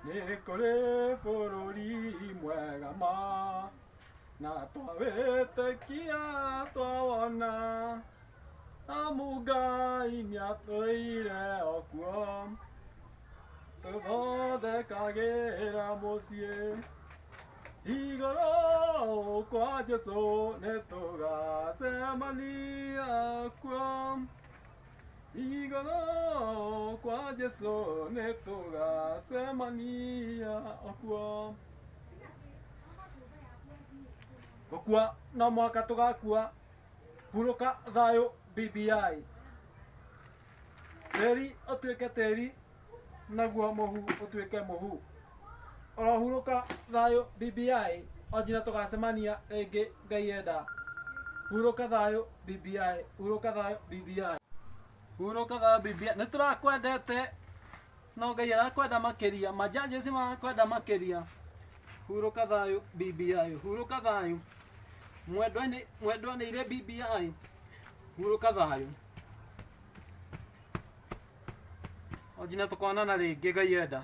nĩ kũrĩ bũrũri mwega ma na twawĩtĩkia twawona amu Ngai nĩatũire okuo tũthondekagĩra mũciĩ igũrũ kwa Jesũ nĩtũgacemania kuo igũrũ kwa Jesũ nĩtũgacemania okuo. Gũkua no mũhaka tũgakua. Hurũka thayũ BBI. Tĩri ũtuĩke tĩri naguo mũhu ũtuĩke mũhu. Ũrohurũka thayũ BBI onjina tũgacemania rĩngĩ Ngai enda. Hurũka thayũ BBI. Hurũka thayũ BBI. Hurũka thayũ BBI. Nĩtũrakwendete no Ngai arakwenda makĩria. Majudges marakwenda makĩria. Hurũka thayũ BBI. Hurũka thayũ. Mwendwa nĩ irĩ BBI. Hurũka thayũ. Onjina tũkonana rĩngĩ Ngai enda.